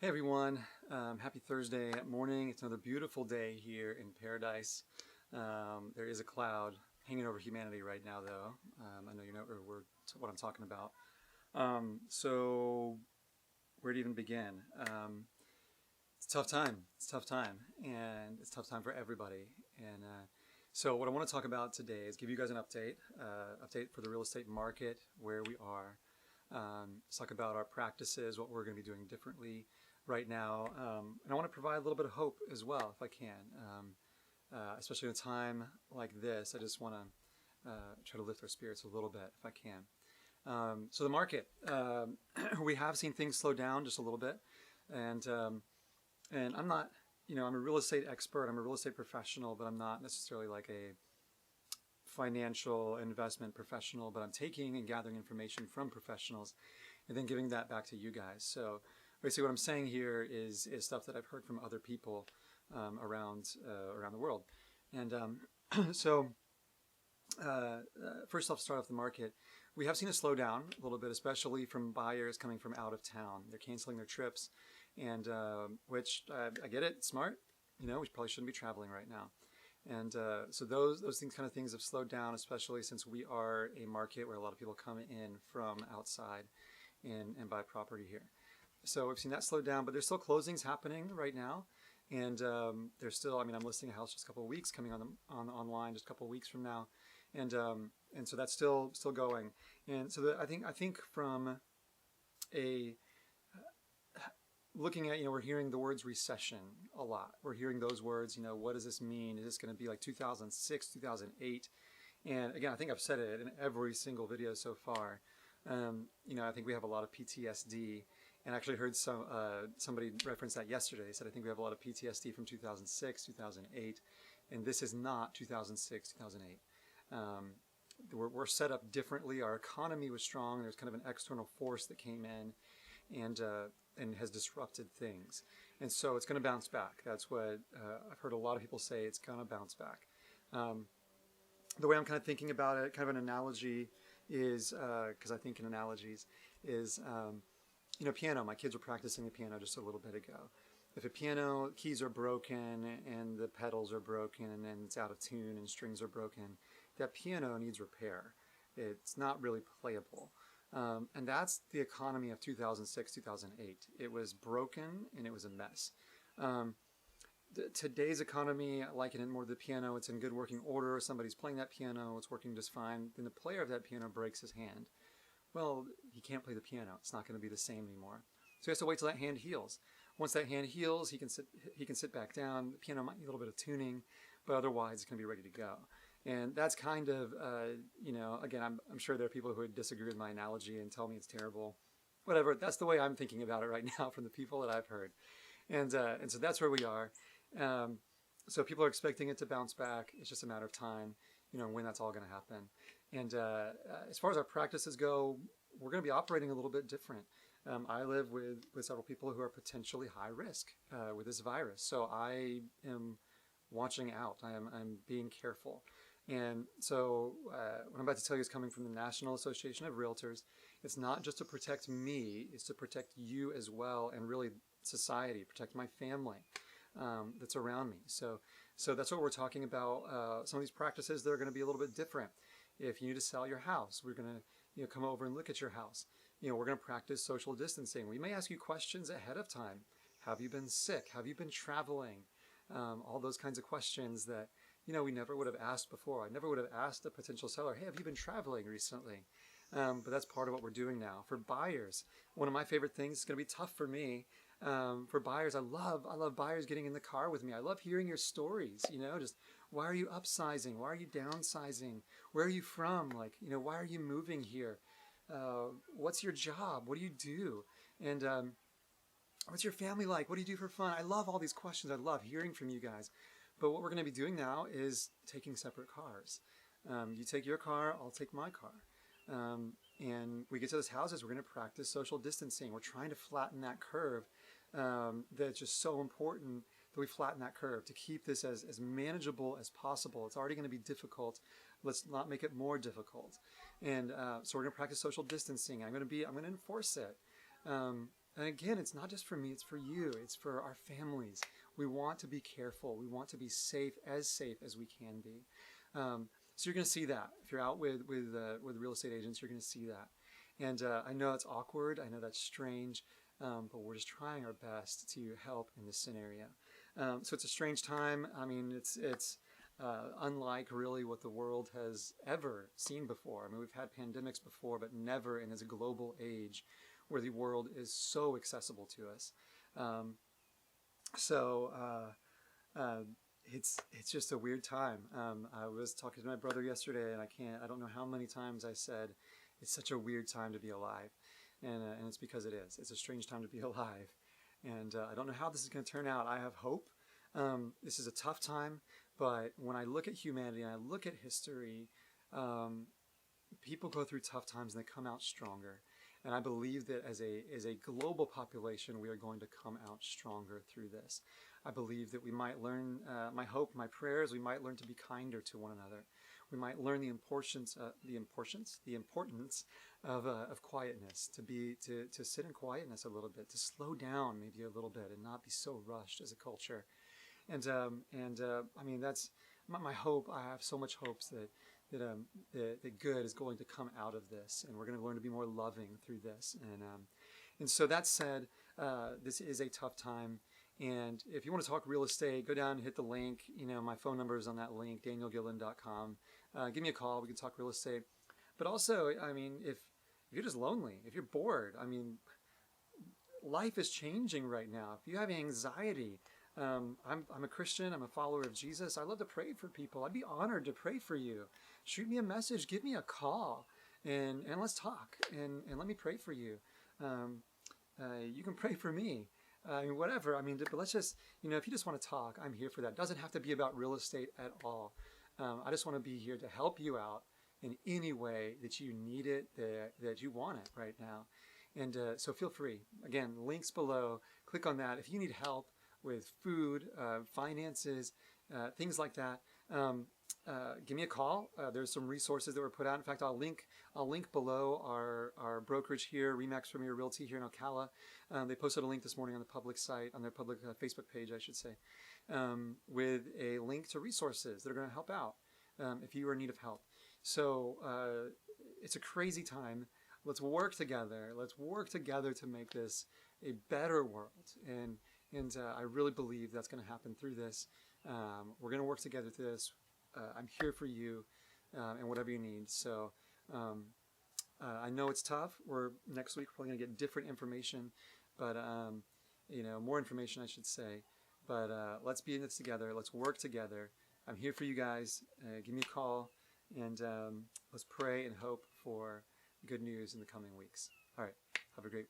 Hey everyone, happy Thursday morning. It's another beautiful day here in paradise. There is a cloud hanging over humanity right now, though. I know you know what I'm talking about. So, where to even begin? It's a tough time. It's a tough time, and it's a tough time for everybody. And so, what I want to talk about today is give you guys an update for the real estate market, where we are. Let's talk about our practices, what we're going to be doing differently right now. And I want to provide a little bit of hope as well, if I can. Especially in a time like this, I just want to try to lift our spirits a little bit, if I can. So the market, we have seen things slow down just a little bit. And I'm not, I'm a real estate expert, I'm a real estate professional, but I'm not necessarily like a financial investment professional, but I'm taking and gathering information from professionals and then giving that back to you guys. So basically what I'm saying here is stuff that I've heard from other people around the world. And so first off, start off the market. We have seen a slowdown a little bit, especially from buyers coming from out of town. They're canceling their trips, and which I get it, smart. We probably shouldn't be traveling right now. And so those things have slowed down, especially since we are a market where a lot of people come in from outside and buy property here. So we've seen that slow down, but there's still closings happening right now. And there's still, I'm listing a house just a couple of weeks, coming online just a couple of weeks from now. And so that's still going. And so I think from a looking at, we're hearing the words recession a lot. We're hearing those words, what does this mean? Is this going to be like 2006, 2008? And again, I think I've said it in every single video so far. I think we have a lot of PTSD, and I actually heard somebody reference that yesterday. They said, I think we have a lot of PTSD from 2006, 2008, and this is not 2006, 2008. We're set up differently. Our economy was strong. There's kind of an external force that came in and has disrupted things. And so it's going to bounce back. That's what I've heard a lot of people say. It's going to bounce back. The way I'm kind of thinking about it, kind of an analogy is, because I think in analogies, is, piano. My kids were practicing the piano just a little bit ago. If a piano keys are broken and the pedals are broken and it's out of tune and strings are broken, that piano needs repair. It's not really playable. And that's the economy of 2006, 2008. It was broken and it was a mess. Today's economy, I liken it more to the piano. It's in good working order. Somebody's playing that piano. It's working just fine. Then the player of that piano breaks his hand. Well, he can't play the piano. It's not going to be the same anymore. So he has to wait till that hand heals. Once that hand heals, he can sit back down. The piano might need a little bit of tuning, but otherwise it's going to be ready to go. And that's kind of, again, I'm sure there are people who would disagree with my analogy and tell me it's terrible. Whatever, that's the way I'm thinking about it right now from the people that I've heard. And so that's where we are. So people are expecting it to bounce back. It's just a matter of time, when that's all going to happen. And as far as our practices go, we're going to be operating a little bit different. I live with several people who are potentially high risk with this virus. So I am watching out. I'm being careful. And so what I'm about to tell you is coming from the National Association of Realtors. It's not just to protect me, it's to protect you as well, and really society, protect my family that's around me. So that's what we're talking about. Some of these practices, they're going to be a little bit different. If you need to sell your house, we're going to come over and look at your house. We're going to practice social distancing. We may ask you questions ahead of time. Have you been sick? Have you been traveling? All those kinds of questions that we never would have asked before. I never would have asked a potential seller, hey, have you been traveling recently? But that's part of what we're doing now. For buyers, one of my favorite things is going to be tough for me. For buyers, I love buyers getting in the car with me. I love hearing your stories, just why are you upsizing? Why are you downsizing? Where are you from? Why are you moving here? What's your job? What do you do? And what's your family like? What do you do for fun? I love all these questions. I love hearing from you guys. But what we're going to be doing now is taking separate cars. You take your car, I'll take my car. And we get to those houses, we're going to practice social distancing. We're trying to flatten that curve. That's just so important that we flatten that curve to keep this as manageable as possible. It's already going to be difficult. Let's not make it more difficult. And so we're going to practice social distancing. I'm going to enforce it. And again, it's not just for me, it's for you, it's for our families. We want to be careful. We want to be safe as we can be. So you're going to see that. If you're out with real estate agents, you're going to see that. And I know it's awkward. I know that's strange. But we're just trying our best to help in this scenario. So it's a strange time. I mean, it's unlike really what the world has ever seen before. I mean, we've had pandemics before, but never in this global age where the world is so accessible to us. It's just a weird time. I was talking to my brother yesterday, and I don't know how many times I said, it's such a weird time to be alive. And it's because it is. It's a strange time to be alive. And I don't know how this is going to turn out. I have hope. This is a tough time, but when I look at humanity and I look at history, people go through tough times and they come out stronger. And I believe that as a global population, we are going to come out stronger through this. I believe that we might learn, my hope, my prayers, we might learn to be kinder to one another. We might learn the importance of quietness, to sit in quietness a little bit, to slow down maybe a little bit and not be so rushed as a culture. And I mean, that's my hope. I have so much hopes that good is going to come out of this, and we're going to learn to be more loving through this. And so that said, this is a tough time. And if you want to talk real estate, go down and hit the link. You know, my phone number is on that link, danielgillen.com. Give me a call. We can talk real estate. But also, I mean, if you're just lonely, if you're bored, I mean, life is changing right now. If you have anxiety, I'm a Christian. I'm a follower of Jesus. I love to pray for people. I'd be honored to pray for you. Shoot me a message. Give me a call, and let's talk. And let me pray for you. You can pray for me. Whatever. I mean, but let's just, if you just want to talk, I'm here for that. It doesn't have to be about real estate at all. I just want to be here to help you out in any way that you need it, that you want it right now. And so feel free. Again, links below. Click on that. If you need help with food, finances, things like that, give me a call. There's some resources that were put out. In fact, I'll link below our brokerage here, Remax Premier Realty here in Ocala. They posted a link this morning on the public site, on their public Facebook page, I should say, with a link to resources that are going to help out if you are in need of help. So it's a crazy time. Let's work together. Let's work together to make this a better world. And I really believe that's going to happen through this. We're going to work together through this. I'm here for you and whatever you need. So I know it's tough. Next week we're probably going to get different information, but more information, I should say. But let's be in this together. Let's work together. I'm here for you guys. Give me a call, and let's pray and hope for good news in the coming weeks. All right. Have a great